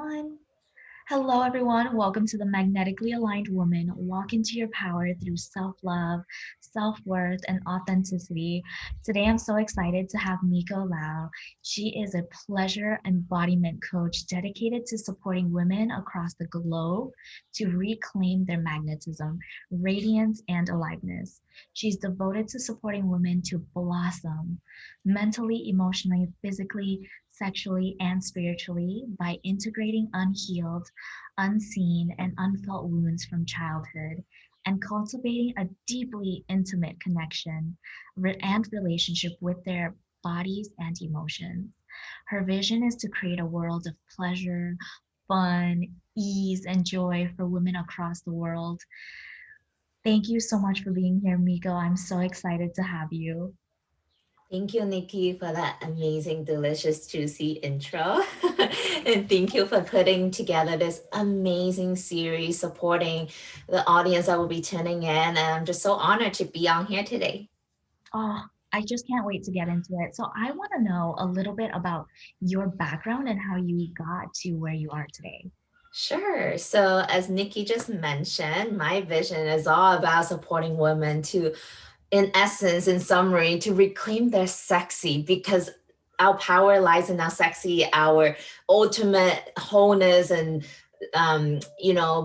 One. Hello, everyone. Welcome to the Magnetically Aligned Woman. Walk into your power through self love, self worth, and authenticity. Today, I'm so excited to have Miko Lau. She is a pleasure embodiment coach dedicated to supporting women across the globe to reclaim their magnetism, radiance, and aliveness. She's devoted to supporting women to blossom mentally, emotionally, physically, sexually, and spiritually by integrating unhealed, unseen, and unfelt wounds from childhood and cultivating a deeply intimate connection and relationship with their bodies and emotions. Her vision is to create a world of pleasure, fun, ease, and joy for women across the world. Thank you so much for being here, Miko. I'm so excited to have you. Thank you, Nikki, for that amazing, delicious, juicy intro. And thank you for putting together this amazing series supporting the audience that will be tuning in. And I'm just so honored to be on here today. Oh, I just can't wait to get into it. So, I want to know a little bit about your background and how you got to where you are today. Sure. So, as Nikki just mentioned, my vision is all about supporting women to, in essence, in summary, to reclaim their sexy because our power lies in our sexy, our ultimate wholeness and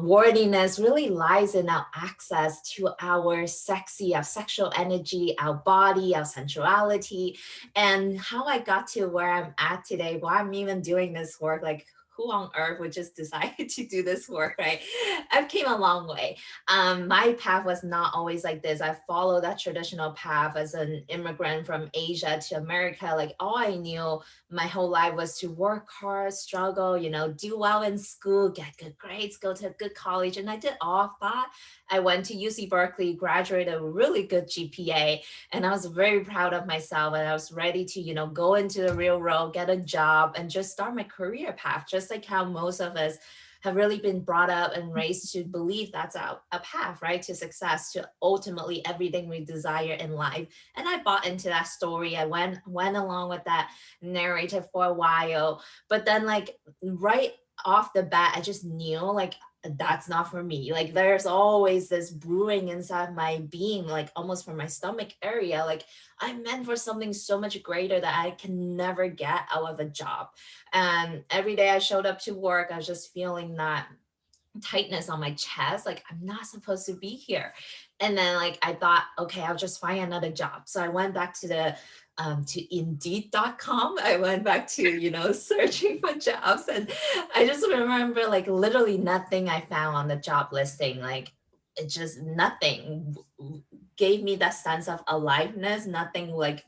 worthiness really lies in our access to our sexy, our sexual energy, our body, our sensuality. And how I got to where I'm at today, why I'm even doing this work, like who on earth would just decide to do this work, right? I've came a long way. My path was not always like this. I followed that traditional path as an immigrant from Asia to America. Like all I knew my whole life was to work hard, struggle, do well in school, get good grades, go to a good college. And I did all of that. I went to UC Berkeley, graduated a really good GPA, and I was very proud of myself. And I was ready to, go into the real world, get a job, and just start my career path, just like how most of us have really been brought up and raised to believe that's a path, right, to success, to ultimately everything we desire in life. And I bought into that story. I went along with that narrative for a while, but then like right off the bat, I just knew like that's not for me. Like there's always this brewing inside my being, like almost from my stomach area. Like I'm meant for something so much greater that I can never get out of a job. And every day I showed up to work, I was just feeling that tightness on my chest, like I'm not supposed to be here. And then like I thought, okay, I'll just find another job. So I went back to the to indeed.com. I went back to, searching for jobs. And I just remember like literally nothing I found on the job listing. Like it just nothing gave me that sense of aliveness, nothing like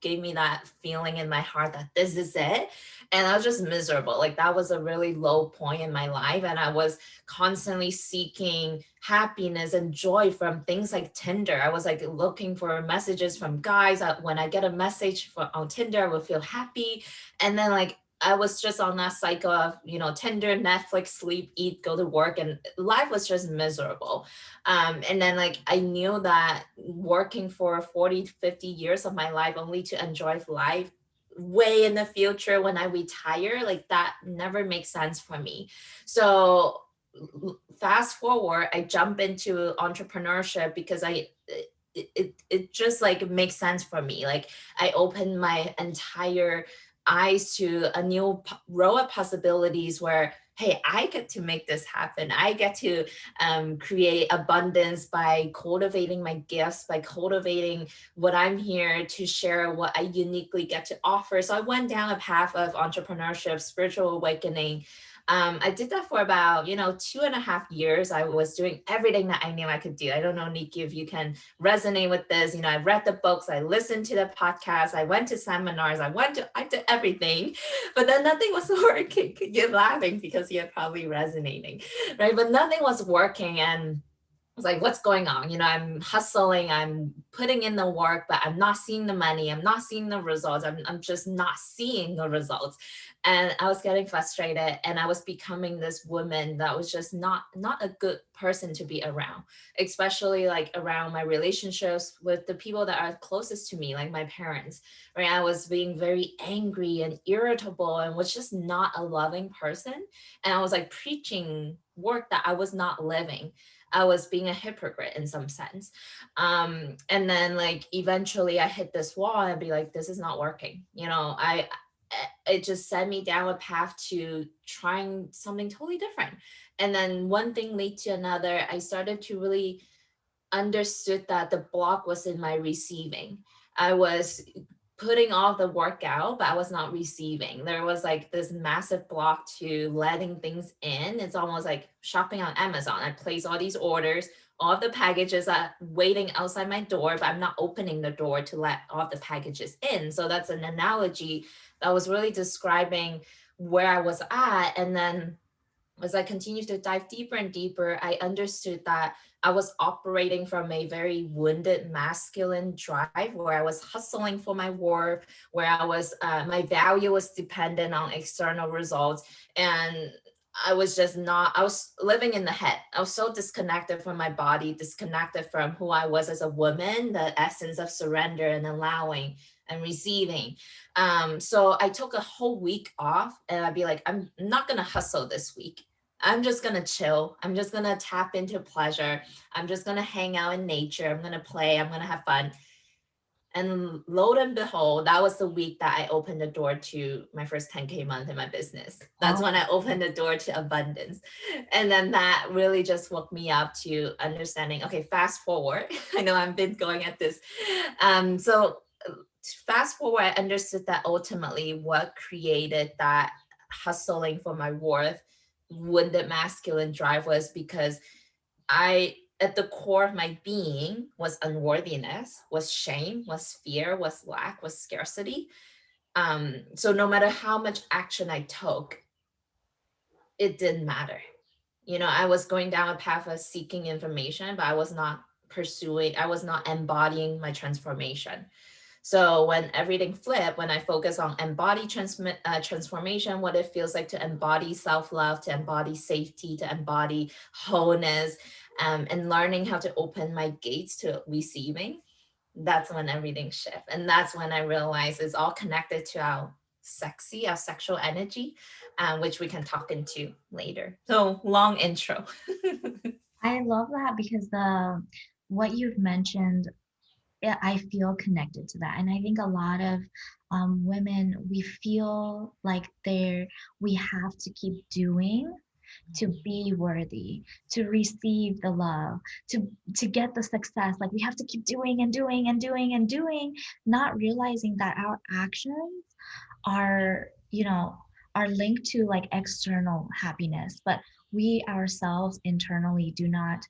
gave me that feeling in my heart that this is it. And I was just miserable. Like that was a really low point in my life. And I was constantly seeking happiness and joy from things like Tinder. I was like looking for messages from guys. When I get a message on Tinder, I would feel happy. And then like I was just on that cycle of, Tinder, Netflix, sleep, eat, go to work, and life was just miserable. And then like I knew that working for 40 to 50 years of my life only to enjoy life way in the future when I retire, like that never makes sense for me. So fast forward, I jump into entrepreneurship because it just like makes sense for me. Like I opened my entire eyes to a new row of possibilities where hey, I get to make this happen. I get to create abundance by cultivating my gifts, by cultivating what I'm here to share, what I uniquely get to offer. So I went down a path of entrepreneurship, spiritual awakening. I did that for about, 2.5 years. I was doing everything that I knew I could do. I don't know, Nikki, if you can resonate with this. I read the books, I listened to the podcasts, I went to seminars, I did everything, but then nothing was working. You're laughing because you're probably resonating, right? But nothing was working. And was like, what's going on? I'm hustling, I'm putting in the work, but I'm not seeing the money. I'm not seeing the results. I'm just not seeing the results. and I was getting frustrated, and I was becoming this woman that was just not a good person to be around, especially like around my relationships with the people that are closest to me, like my parents. Right, I was being very angry and irritable and was just not a loving person, and I was like preaching work that I was not living. I was being a hypocrite in some sense. And then like eventually I hit this wall and be like, this is not working. I it just set me down a path to trying something totally different. And then one thing lead to another. I started to really understood that the block was in my receiving. I was putting all the work out, but I was not receiving. There was like this massive block to letting things in. It's almost like shopping on Amazon. I place all these orders, all of the packages are waiting outside my door, but I'm not opening the door to let all of the packages in. So that's an analogy that was really describing where I was at. And then as I continued to dive deeper and deeper, I understood that I was operating from a very wounded masculine drive where I was hustling for my work, where my value was dependent on external results. And I was living in the head. I was so disconnected from my body, disconnected from who I was as a woman, the essence of surrender and allowing and receiving. So I took a whole week off, and I'd be like, I'm not gonna hustle this week. I'm just gonna chill. I'm just gonna tap into pleasure. I'm just gonna hang out in nature. I'm gonna play. I'm gonna have fun. And lo and behold, that was the week that I opened the door to my first 10K month in my business. That's Oh, when I opened the door to abundance. And then that really just woke me up to understanding, okay, fast forward. I know I've been going at this. So fast forward, I understood that ultimately what created that hustling for my worth, wounded masculine drive, was because I, at the core of my being, was unworthiness, was shame, was fear, was lack, was scarcity. So no matter how much action I took, it didn't matter. I was going down a path of seeking information, but I was not embodying my transformation. So when everything flipped, when I focus on transformation, what it feels like to embody self-love, to embody safety, to embody wholeness, and learning how to open my gates to receiving, that's when everything shifts. And that's when I realized it's all connected to our sexual energy, which we can talk into later. So long intro. I love that because the what you've mentioned, yeah, I feel connected to that. And I think a lot of women, we feel like we have to keep doing to be worthy, to receive the love, to get the success. Like we have to keep doing and doing and doing and doing, not realizing that our actions are, are linked to like external happiness, but we ourselves internally do not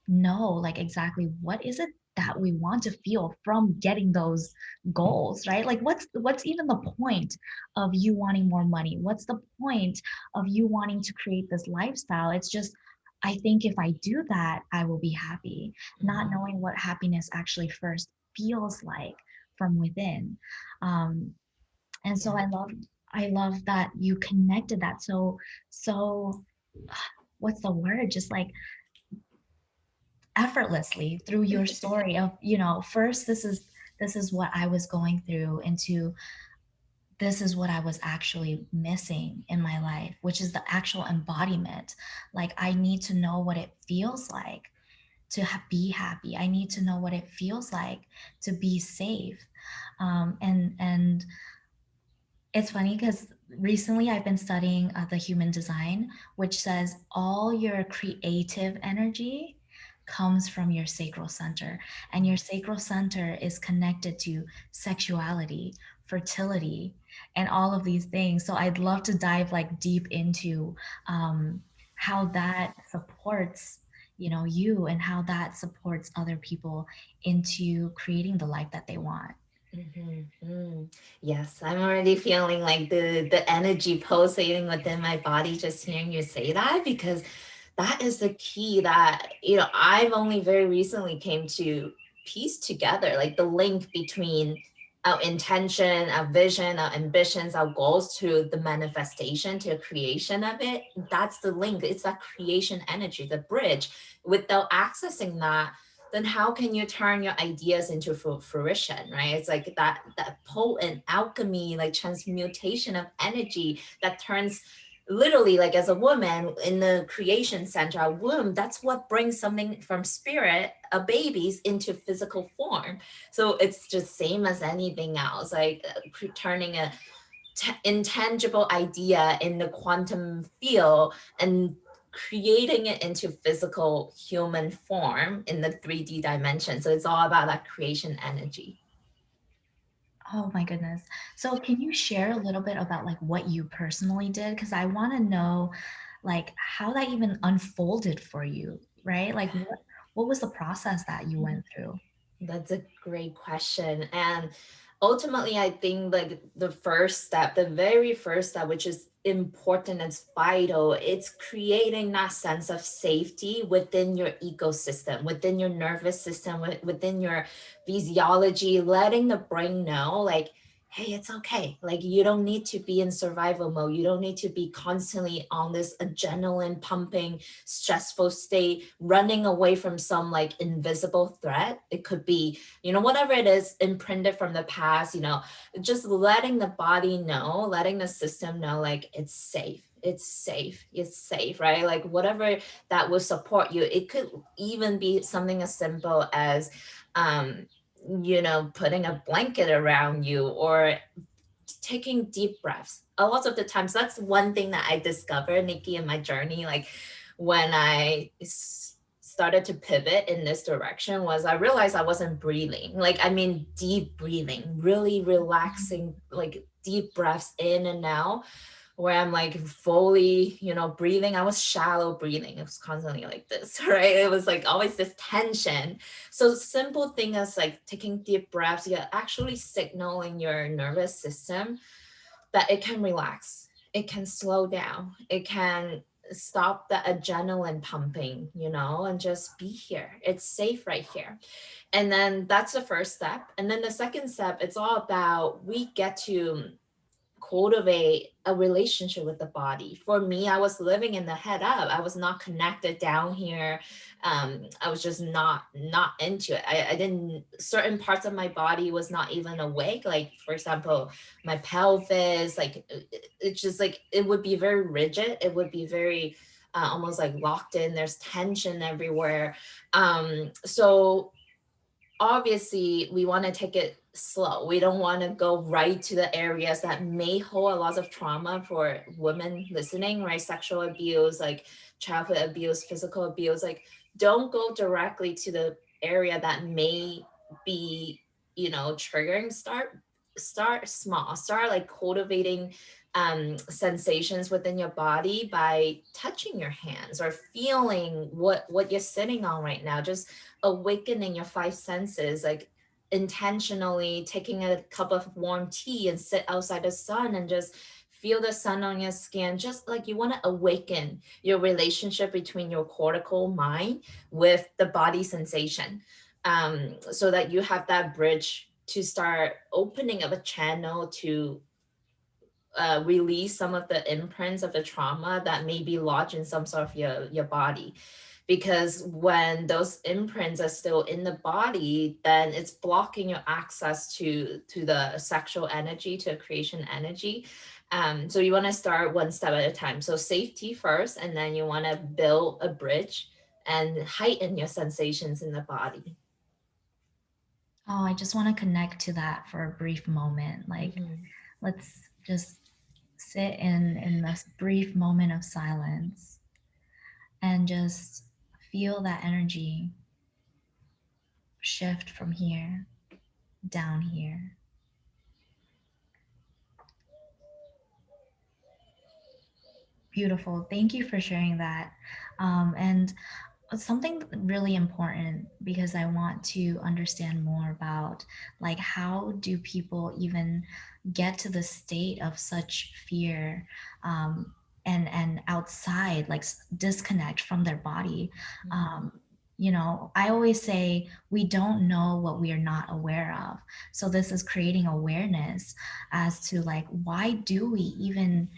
know like exactly what is it that we want to feel from getting those goals, right? Like what's even the point of you wanting more money? What's the point of you wanting to create this lifestyle? It's just, I think if I do that, I will be happy, not Mhm. knowing what happiness actually first feels like from within. Um, and so Yeah. I love that you connected that so what's the word? Just like effortlessly through your story of, first this is what I was going through, into this is what I was actually missing in my life, which is the actual embodiment. Like I need to know what it feels like to be happy. I need to know what it feels like to be safe. And it's funny because recently I've been studying the human design, which says all your creative energy comes from your sacral center. And your sacral center is connected to sexuality, fertility, and all of these things. So I'd love to dive like deep into how that supports you, and how that supports other people into creating the life that they want. Mhm, mm. Yes, I'm already feeling like the energy pulsating within my body just hearing you say that, because that is the key that I've only very recently came to piece together, like the link between our intention, our vision, our ambitions, our goals to the manifestation, to the creation of it. That's the link. It's that creation energy, the bridge. Without accessing that, then how can you turn your ideas into fruition, right? It's like that potent alchemy, like transmutation of energy that turns, literally, like as a woman in the creation center, a womb, that's what brings something from spirit, a baby's, into physical form. So it's just same as anything else, like turning a intangible idea in the quantum field and creating it into physical human form in the 3D dimension. So it's all about that creation energy. Oh my goodness. So can you share a little bit about like what you personally did? Because I want to know like how that even unfolded for you, right? Like what was the process that you went through? That's a great question. And ultimately, I think like the first step, the very first step, which is important, it's vital, it's creating that sense of safety within your ecosystem, within your nervous system, within your physiology, letting the brain know, like, hey, it's okay. Like, you don't need to be in survival mode. You don't need to be constantly on this adrenaline pumping stressful state, running away from some like invisible threat. It could be, whatever it is imprinted from the past, just letting the body know, letting the system know, like, it's safe. It's safe. It's safe, right? Like, whatever that will support you. It could even be something as simple as, um, putting a blanket around you, or taking deep breaths. A lot of the times, that's one thing that I discovered, Nikki, in my journey. Like, when I started to pivot in this direction, was I realized I wasn't breathing. Like, I mean, deep breathing, really relaxing, like deep breaths in and out, where I'm like fully, breathing. I was shallow breathing. It was constantly like this, right? It was like always this tension. So simple thing as like taking deep breaths, you're actually signaling your nervous system that it can relax, it can slow down, it can stop the adrenaline pumping, and just be here. It's safe right here. And then that's the first step. And then the second step, it's all about, we get to cultivate a relationship with the body. For me, I was living in the head up. I was not connected down here. I was just not into it. I didn't, certain parts of my body was not even awake. Like, for example, my pelvis, like it's just like it would be very rigid. It would be very almost like locked in. There's tension everywhere. So obviously we want to take it slow. We don't want to go right to the areas that may hold a lot of trauma for women listening, right? Sexual abuse, like childhood abuse, physical abuse. Like, don't go directly to the area that may be, triggering. Start small. Start like cultivating sensations within your body by touching your hands or feeling what you're sitting on right now. Just awakening your five senses, like intentionally taking a cup of warm tea and sit outside the sun and just feel the sun on your skin. Just like you want to awaken your relationship between your cortical mind with the body sensation, so that you have that bridge to start opening up a channel to release some of the imprints of the trauma that may be lodged in some sort of your body. Because when those imprints are still in the body, then it's blocking your access to the sexual energy, to creation energy. So you want to start one step at a time. So safety first, and then you want to build a bridge and heighten your sensations in the body. Oh, I just want to connect to that for a brief moment. Like Mhm. let's just sit in this brief moment of silence and just feel that energy shift from here down here. Beautiful. Thank you for sharing that. And something really important, because I want to understand more about like how do people even get to the state of such fear, and outside like disconnect from their body. Mhm. I always say we don't know what we are not aware of. So this is creating awareness as to like, why do we even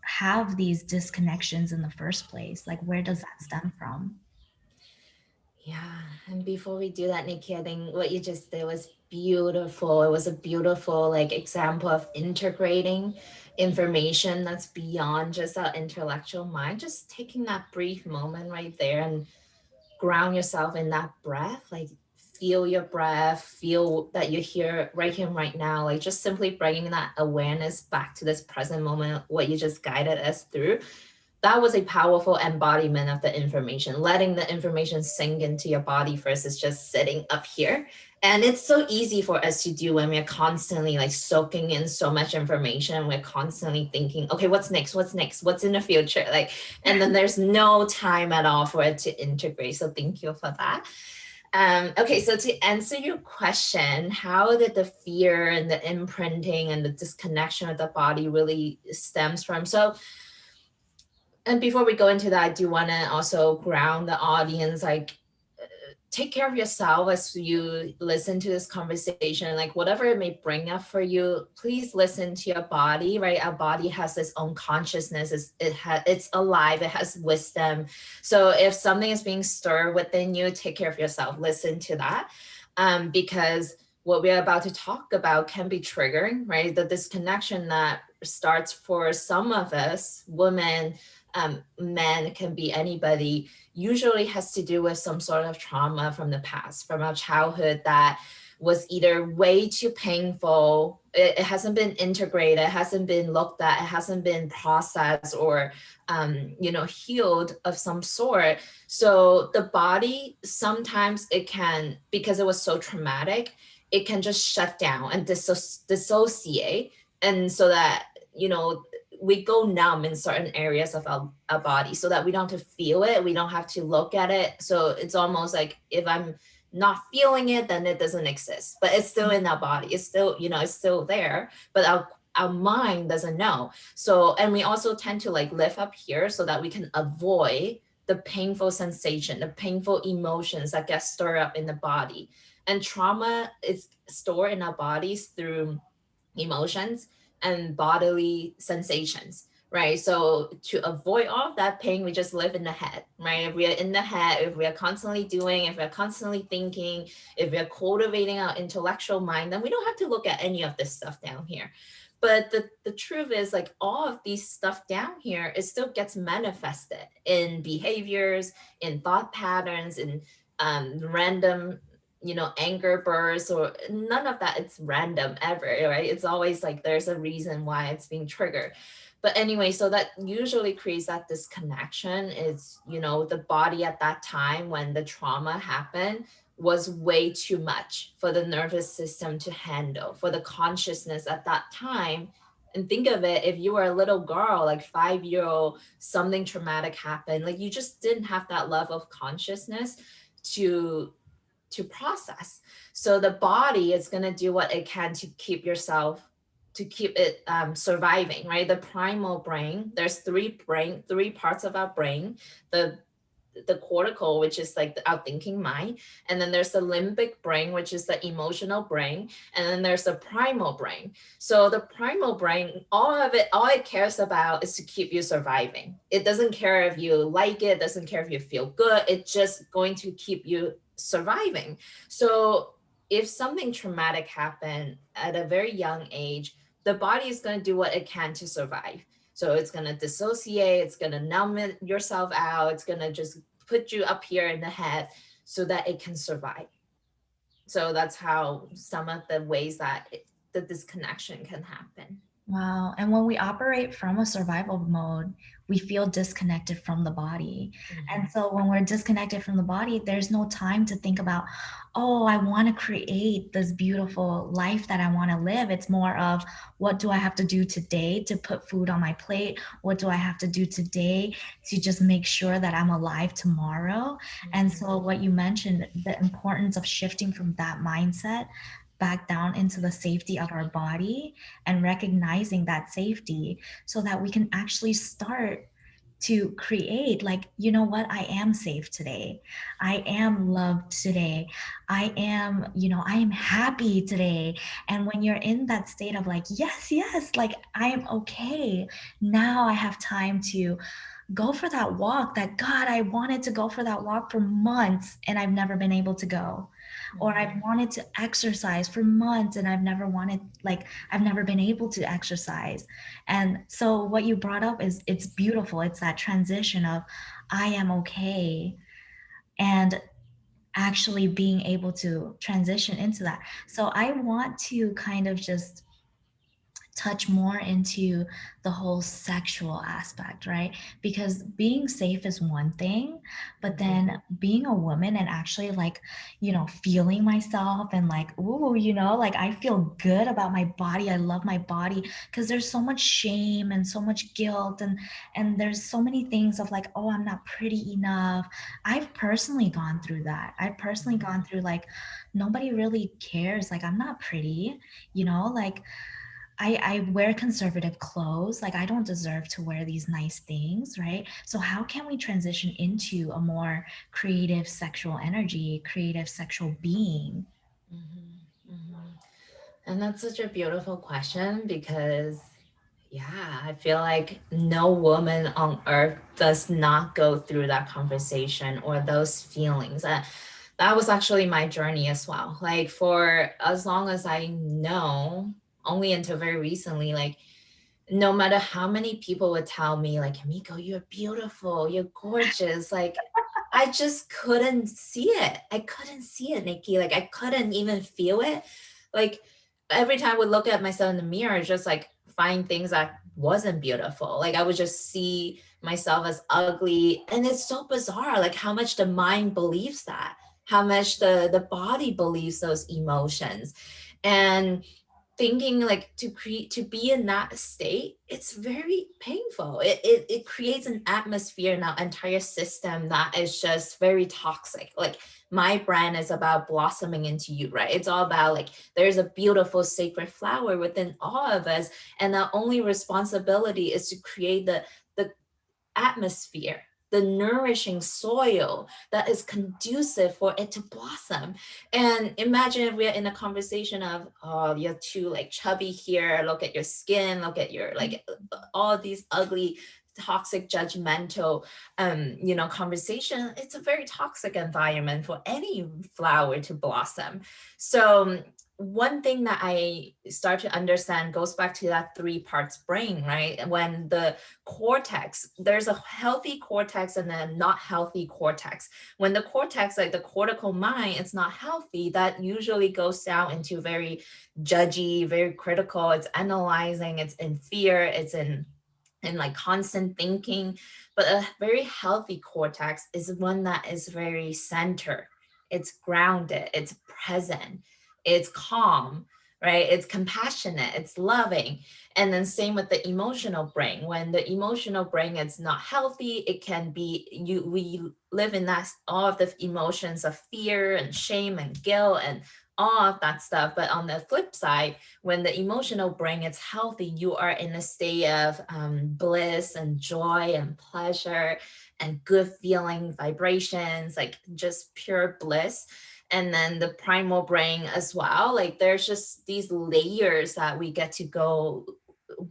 have these disconnections in the first place? Like, where does that stem from? Yeah. And before we do that, Nikki, I think what you just did was beautiful. It was a beautiful like example of integrating information that's beyond just our intellectual mind. Just taking that brief moment right there and ground yourself in that breath. Like feel your breath, feel that you're here right now. Like just simply bringing that awareness back to this present moment, what you just guided us through. That was a powerful embodiment of the information. Letting the information sink into your body versus just sitting up here. And it's so easy for us to do when we're constantly like soaking in so much information. We're constantly thinking, okay, what's next? What's next? What's in the future? Like, and then there's no time at all for it to integrate. So thank you for that. Okay, so to answer your question, how did the fear and the imprinting and the disconnection of the body really stems from? So and before we go into that, I do want to also ground the audience, like take care of yourself as you listen to this conversation. Like whatever it may bring up for you, please listen to your body, right? Our body has its own consciousness. It's alive, it has wisdom. So if something is being stirred within you, take care of yourself, listen to that. Because what we're about to talk about can be triggering, right? The disconnection that starts for some of us women, men, can be anybody, usually has to do with some sort of trauma from the past, from our childhood, that was either way too painful, it hasn't been integrated, it hasn't been looked at, it hasn't been processed or healed of some sort. So the body sometimes it can, because it was so traumatic, it can just shut down and dissociate. And so that we go numb in certain areas of our body so that we don't have to feel it, we don't have to look at it. So it's almost like if I'm not feeling it, then it doesn't exist, but it's still in our body, it's still it's still there, but our mind doesn't know. So, and we also tend to like live up here so that we can avoid the painful sensation, the painful emotions that get stirred up in the body. And trauma is stored in our bodies through emotions and bodily sensations, right? So to avoid all of that pain, we just live in the head, right? If we are in the head, if we are constantly doing, if we're constantly thinking, if we're cultivating our intellectual mind, then we don't have to look at any of this stuff down here. But the truth is, like, all of these stuff down here, it still gets manifested in behaviors, in thought patterns, in random anger bursts, or none of that. It's random ever, right? It's always like there's a reason why it's being triggered. But anyway, so that usually creates that disconnection. Is the body at that time when the trauma happened was way too much for the nervous system to handle, for the consciousness at that time. And think of it, if you were a little girl, like 5-year old, something traumatic happened, like you just didn't have that level of consciousness to process. So the body is going to do what it can to keep yourself, to keep it surviving, right? The primal brain, there's three parts of our brain. The cortical, which is like our thinking mind, and then there's the limbic brain, which is the emotional brain, and then there's the primal brain. So the primal brain, all it cares about is to keep you surviving. It doesn't care if you like it, doesn't care if you feel good, it's just going to keep you surviving. So if something traumatic happened at a very young age, the body is going to do what it can to survive. So it's going to dissociate, it's going to numb yourself out, it's going to just put you up here in the head so that it can survive. So that's how some of the ways that the disconnection can happen. Wow. And when we operate from a survival mode, we feel disconnected from the body. And Mhm. so when we're disconnected from the body, there's no time to think about, oh, I want to create this beautiful life that I want to live. It's more of, what do I have to do today to put food on my plate? What do I have to do today to just make sure that I'm alive tomorrow? And Mhm. so what you mentioned, the importance of shifting from that mindset back down into the safety of our body and recognizing that safety so that we can actually start to create, like, you know what, I am safe today, I am loved today, I am, I am happy today. And when you're in that state of like, yes, yes, like I am okay, now I have time to go for that walk that, God, I wanted to go for that walk for months and I've never been able to go. Or I've Mhm. wanted to exercise for months and I've never been able to exercise. And so what you brought up is, it's beautiful. It's that transition of I am okay, and actually being able to transition into that. So I want to kind of just touch more into the whole sexual aspect, right? Because being safe is one thing, but Mhm. then being a woman and actually, like, feeling myself and like, ooh, like I feel good about my body. I love my body, because there's so much shame and so much guilt, and there's so many things of like, oh, I'm not pretty enough. I've personally gone through that. I've personally gone through like, nobody really cares. Like, I'm not pretty, like I wear conservative clothes. Like, I don't deserve to wear these nice things, right? So how can we transition into a more creative sexual energy, creative sexual being? Mhm. Mhm. And that's such a beautiful question because, yeah, I feel like no woman on earth does not go through that conversation or those feelings. That was actually my journey as well. Like, for as long as I know, only until very recently, like, no matter how many people would tell me, like, Miko, you're beautiful, you're gorgeous, like, I just couldn't see it. I couldn't see it, Nikki. Like, I couldn't even feel it. Like, every time I would look at myself in the mirror, just like find things that wasn't beautiful. Like, I would just see myself as ugly. And it's so bizarre, like how much the mind believes that, how much the body believes those emotions. And thinking like to create to be in that state, it's very painful. It creates an atmosphere in our entire system that is just very toxic. Like, my brand is about blossoming into you, right? It's all about like there's a beautiful sacred flower within all of us, and our only responsibility is to create the atmosphere, the nourishing soil that is conducive for it to blossom. And imagine if we're in a conversation of, oh, you're too like chubby here, look at your skin, look at your like all these ugly, toxic, judgmental conversation. It's a very toxic environment for any flower to blossom. So one thing that I start to understand goes back to that three parts brain, right? When the cortex, there's a healthy cortex and a not healthy cortex. When the cortex, like the cortical mind, it's not healthy, that usually goes down into very judgy, very critical. It's analyzing, it's in fear, it's in and like constant thinking. But a very healthy cortex is one that is very center, it's grounded, it's present, it's calm, right? It's compassionate, it's loving. And then same with the emotional brain. When the emotional brain is not healthy, it can be you we live in that all of the emotions of fear and shame and guilt and all of that stuff. But on the flip side, when the emotional brain is healthy, you are in a state of bliss and joy and pleasure and good feeling vibrations, like just pure bliss. And then the primal brain as well, like there's just these layers that we get to go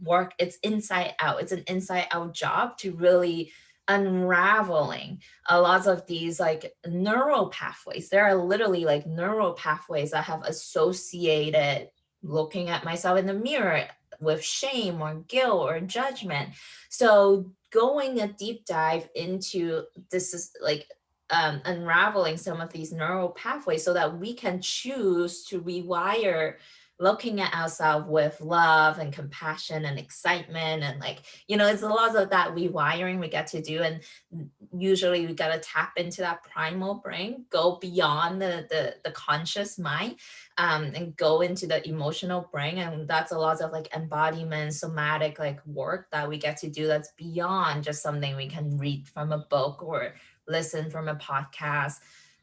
work. It's inside out, it's an inside out job to really unraveling a lot of these like neural pathways. There are literally like neural pathways that have associated looking at myself in the mirror with shame or guilt or judgment. So going a deep dive into this is like unraveling some of these neural pathways so that we can choose to rewire looking at ourselves with love and compassion and excitement. And like, it's a lot of that rewiring we get to do. And usually we got to tap into that primal brain, go beyond the conscious mind, and go into the emotional brain. And that's a lot of like embodiment, somatic like work that we get to do that's beyond just something we can read from a book or listen from a podcast.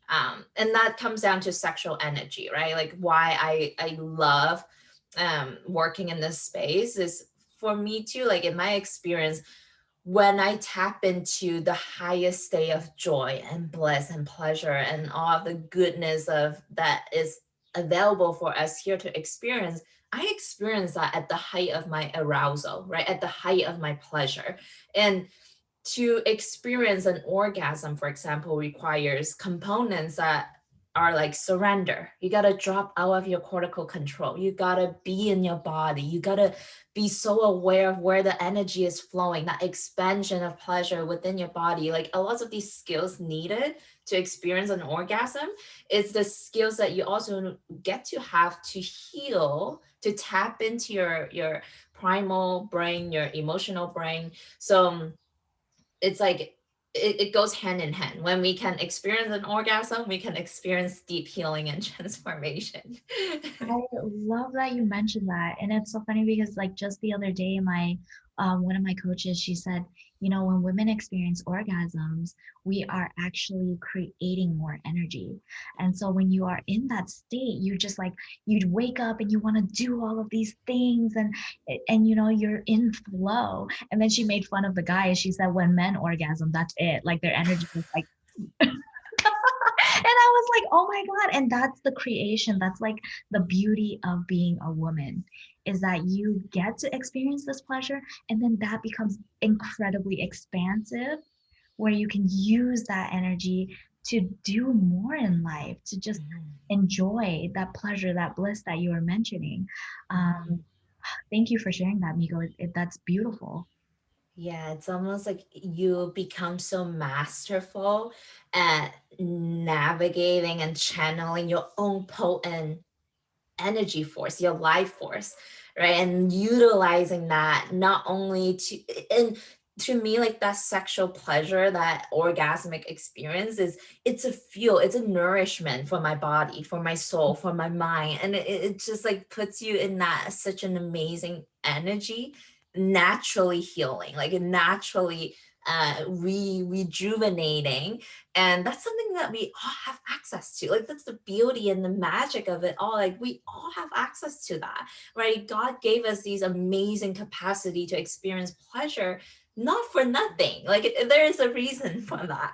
And that comes down to sexual energy, right? Like why I love working in this space is for me too, like in my experience, when I tap into the highest state of joy and bliss and pleasure and all of the goodness of that is available for us here to experience, I experience that at the height of my arousal, right? At the height of my pleasure. And to experience an orgasm, for example, requires components that are like surrender. You got to drop out of your cortical control. You got to be in your body. You got to be so aware of where the energy is flowing, that expansion of pleasure within your body. Like a lot of these skills needed to experience an orgasm is the skills that you also get to have to heal, to tap into your primal brain, your emotional brain. So it's like it goes hand in hand. When we can experience an orgasm, we can experience deep healing and transformation. I love that you mentioned that. And it's so funny because like just the other day, my one of my coaches, she said, you know, when women experience orgasms, we are actually creating more energy. And so when you are in that state, you just like you'd wake up and you want to do all of these things and you know, you're in flow. And then she made fun of the guys. She said when men orgasm, that's it. Like their energy is like and I was like, oh my God. And that's the creation. That's like the beauty of being a woman is that you get to experience this pleasure. And then that becomes incredibly expansive, where you can use that energy to do more in life, to just Mhm, enjoy that pleasure, that bliss that you were mentioning. mhm. Um, Thank you for sharing that, Miko. That's beautiful. Yeah, it's almost like you become so masterful at navigating and channeling your own potent energy force, your life force, right? And utilizing that not only to, and to me, like that sexual pleasure, that orgasmic experience is, it's a fuel, it's a nourishment for my body, for my soul, for my mind. And it just like puts you in that such an amazing energy, naturally healing, like naturally rejuvenating. And that's something that we all have access to. Like that's the beauty and the magic of it all. Like we all have access to that, right? God gave us these amazing capacity to experience pleasure, not for nothing. Like there is a reason for that.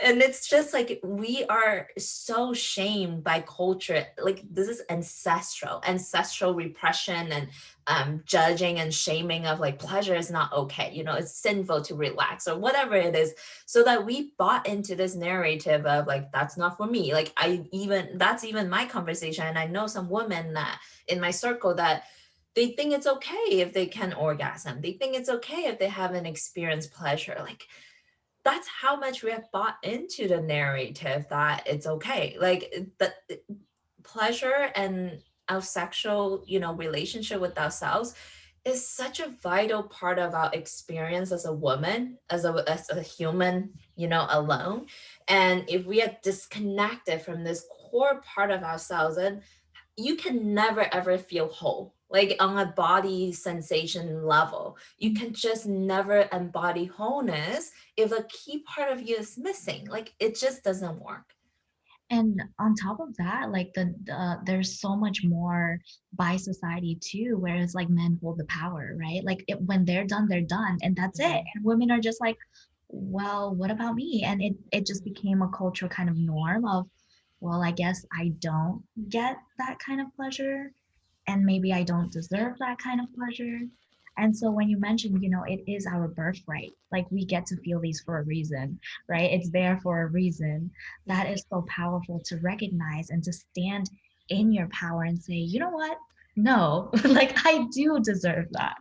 And it's just like we are so shamed by culture. Like this is ancestral repression and judging and shaming of like pleasure is not okay, you know, it's sinful to relax or whatever it is, so that we bought into this narrative of like that's not for me. Like I even that's even my conversation, and I know some women that in my circle that they think it's okay if they can orgasm, they think it's okay if they haven't experienced pleasure. Like that's how much we have bought into the narrative that it's okay. Like the pleasure and our sexual, you know, relationship with ourselves is such a vital part of our experience as a woman, as a human, you know, alone. And if we are disconnected from this core part of ourselves, then you can never ever feel whole. Like on a body sensation level, you can just never embody wholeness if a key part of you is missing. Like it just doesn't work. And on top of that, like there's so much more by society too, whereas like men hold the power, right? Like when they're done, and that's it. Mhm, And women are just like, well, what about me? And it just became a cultural kind of norm of, well, I guess I don't get that kind of pleasure and maybe I don't deserve that kind of pleasure. And so when you mentioned, you know, it is our birthright, like we get to feel these for a reason, right? It's there for a reason. That yeah. is so powerful to recognize and to stand in your power and say, you know what? No, like I do deserve that.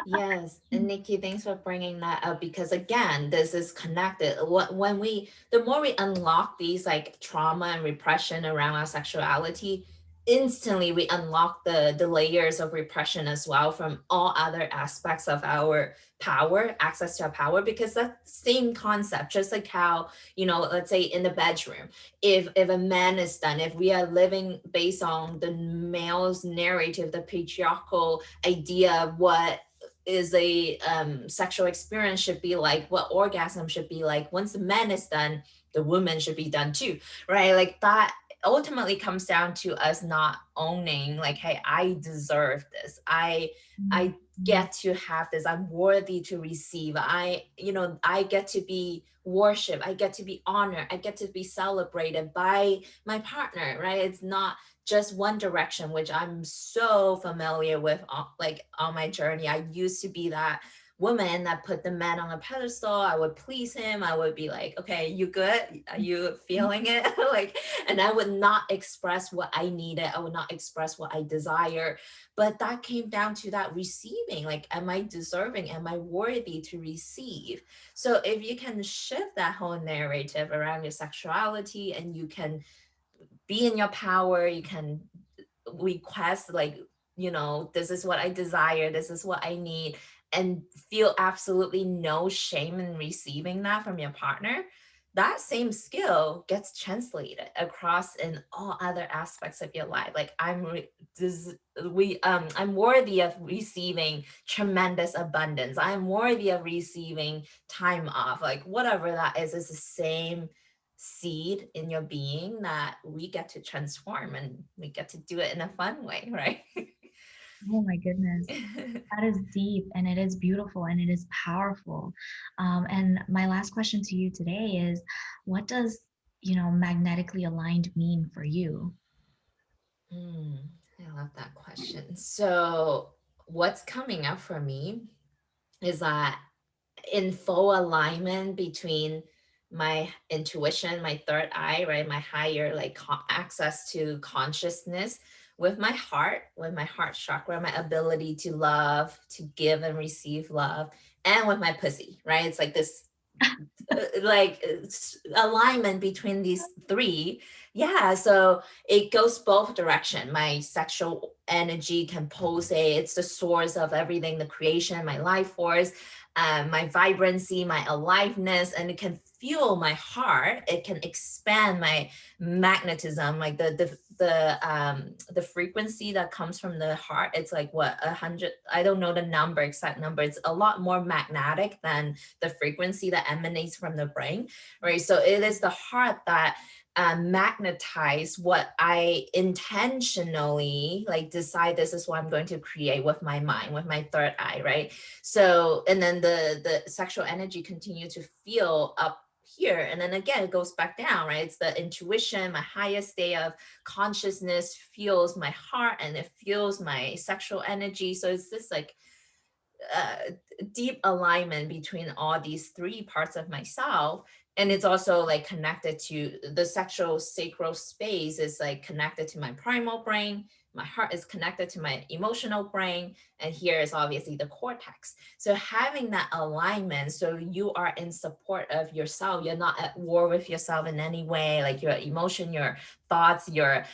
Yes, and Nikki, thanks for bringing that up because again, this is connected. When we, the more we unlock these like trauma and repression around our sexuality, instantly we unlock the layers of repression as well from all other aspects of our power, access to our power. Because that same concept, just like how, you know, let's say in the bedroom, if a man is done, if we are living based on the male's narrative, the patriarchal idea of what is a sexual experience should be like, what orgasm should be like, once the man is done, the woman should be done too, right? Like that ultimately comes down to us not owning like, hey, I deserve this, I Mm. get to have this, I'm worthy to receive, I get to be worshiped, I get to be honored, I get to be celebrated by my partner, right? It's not just one direction, which I'm so familiar with, like on my journey. I used to be that woman that put the man on a pedestal. I would please him, I would be like, okay, you good, are you feeling it? Like, and I would not express what I needed, I would not express what I desire. But that came down to that receiving, like, am I deserving, am I worthy to receive? So if you can shift that whole narrative around your sexuality, and you can be in your power, you can request, like, this is what I desire, this is what I need, and feel absolutely no shame in receiving that from your partner, that same skill gets translated across in all other aspects of your life. Like, I'm worthy of receiving tremendous abundance, I'm worthy of receiving time off, like whatever that is the same seed in your being that we get to transform, and we get to do it in a fun way, right? Oh my goodness. That is deep and it is beautiful and it is powerful. And my last question to you today is what does, magnetically aligned mean for you? Mm, I love that question. So, what's coming up for me is that in full alignment between my intuition, my third eye, right? My higher, like, access to consciousness, with my heart chakra, my ability to love, to give and receive love, and with my pussy, right? It's like this, alignment between these three. Yeah, so it goes both direction. My sexual energy can pulsate, it's the source of everything, the creation, my life force, my vibrancy, my aliveness, and it can fuel my heart, it can expand my magnetism, like the frequency that comes from the heart. It's like, what, 100, I don't know the exact number, it's a lot more magnetic than the frequency that emanates from the brain, right? So it is the heart that magnetize what I intentionally, like, decide this is what I'm going to create with my mind, with my third eye, right? So, and then the sexual energy continue to feel up here, and then again it goes back down, right? It's the intuition, my highest state of consciousness fuels my heart, and it fuels my sexual energy. So it's this, like, uh, deep alignment between all these three parts of myself. And it's also, like, connected to the sexual sacral space, is like connected to my primal brain, my heart is connected to my emotional brain, and here is obviously the cortex. So having that alignment, so you are in support of yourself, you're not at war with yourself in any way, like your emotion, your thoughts, your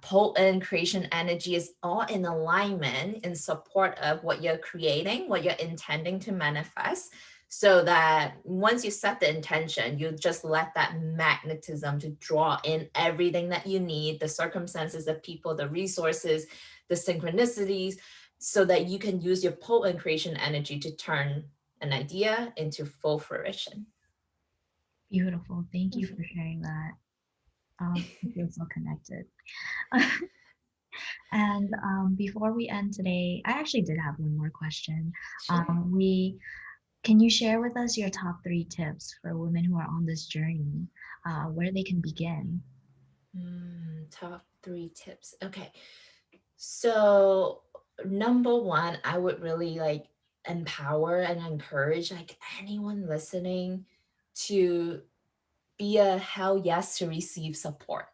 potent creation energy is all in alignment in support of what you're creating, what you're intending to manifest. So that once you set the intention, you just let that magnetism to draw in everything that you need, the circumstances, the people, the resources, the synchronicities, so that you can use your potent creation energy to turn an idea into full fruition. Beautiful. Thank you for sharing that. I feel so connected. And before we end today, I actually did have one more question. Sure. We Can you share with us your top three tips for women who are on this journey, where they can begin? Top three tips. Okay. So, number one, I would really, like, empower and encourage, like, anyone listening to be a hell yes to receive support.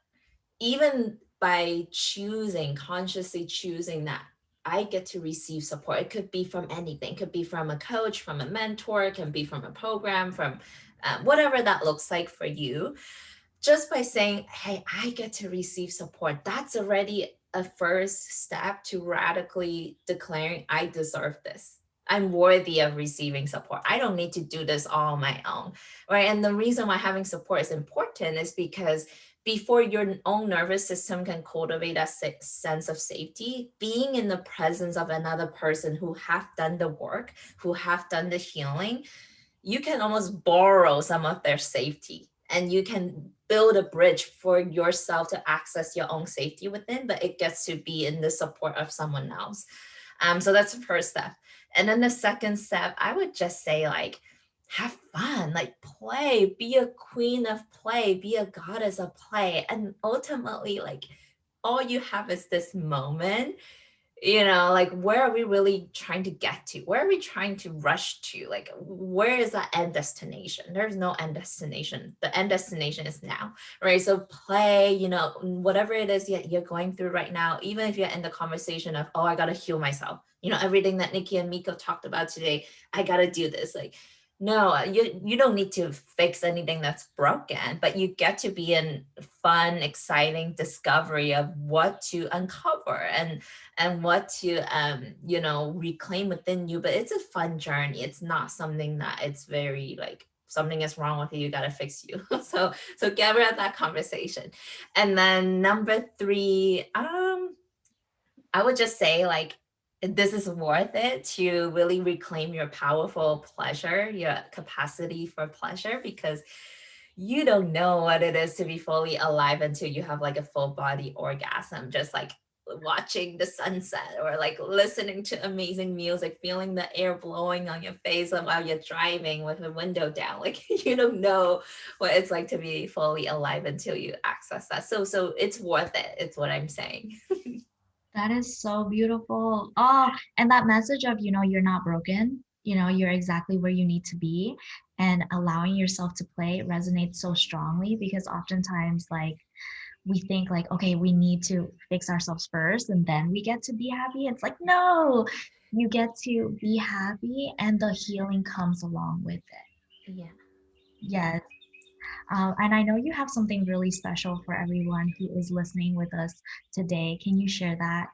Even by choosing, consciously choosing that I get to receive support. It could be from anything, it could be from a coach, from a mentor, it can be from a program, from whatever that looks like for you. Just by saying, hey, I get to receive support, that's already a first step to radically declaring, I deserve this. I'm worthy of receiving support. I don't need to do this all on my own, right? And the reason why having support is important is because before your own nervous system can cultivate a sense of safety, being in the presence of another person who have done the work, who have done the healing, you can almost borrow some of their safety, and you can build a bridge for yourself to access your own safety within, but it gets to be in the support of someone else. So that's the first step. And then the second step, I would just say, like, have fun, like play, be a queen of play, be a goddess of play. And ultimately, like, all you have is this moment, like, where are we really trying to get to? Where are we trying to rush to? Like, where is that end destination? There's no end destination. The end destination is now, right? So play, whatever it is you're going through right now, even if you're in the conversation of, oh, I got to heal myself, everything that Nikki and Miko talked about today, I got to do this. Like, no, you don't need to fix anything that's broken, but you get to be in fun, exciting discovery of what to uncover and what to reclaim within you. But it's a fun journey. It's not something that it's very like something is wrong with you gotta fix you. So get rid of that conversation. And then number three, I would just say, like, this is worth it to really reclaim your powerful pleasure, your capacity for pleasure, because you don't know what it is to be fully alive until you have like a full body orgasm, just like watching the sunset or like listening to amazing music, feeling the air blowing on your face while you're driving with the window down. Like, you don't know what it's like to be fully alive until you access that. So it's worth it. It's what I'm saying. That is so beautiful. Oh, and that message of, you're not broken, you're exactly where you need to be, and allowing yourself to play resonates so strongly because oftentimes, like, we think like, okay, we need to fix ourselves first and then we get to be happy. It's like, no, you get to be happy and the healing comes along with it. Yeah. Yes. And I know you have something really special for everyone who is listening with us today. Can you share that?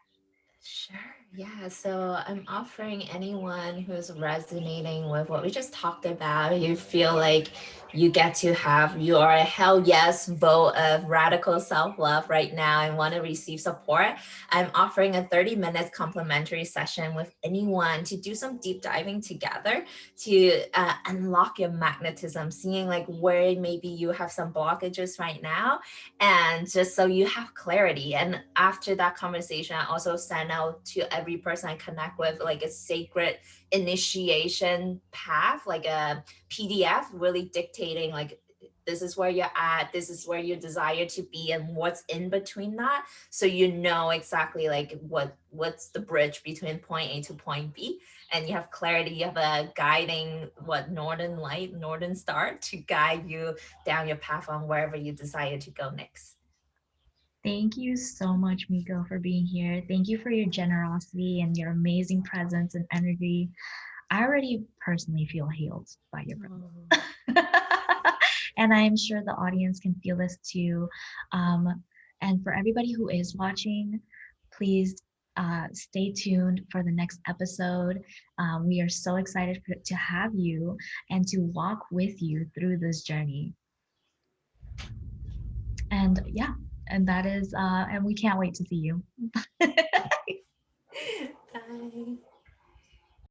Sure. Yeah. So I'm offering anyone who's resonating with what we just talked about, you feel like you get to have your hell yes vote of radical self love right now and want to receive support. I'm offering a 30 minutes complimentary session with anyone to do some deep diving together to unlock your magnetism, seeing like where maybe you have some blockages right now, and just so you have clarity. And after that conversation, I also send out to every person I connect with like a sacred initiation path, like a PDF really dictating like this is where you're at, this is where you desire to be, and what's in between that, so you know exactly like what's the bridge between point A to point B, and you have clarity. You have a guiding what northern light, northern star to guide you down your path on wherever you desire to go next. Thank you so much, Miko, for being here. Thank you for your generosity and your amazing presence and energy. I already personally feel healed by your Oh. presence. And I'm sure the audience can feel this too. And for everybody who is watching, please stay tuned for the next episode. We are so excited to have you and to walk with you through this journey. And yeah, and that is, and we can't wait to see you. Bye.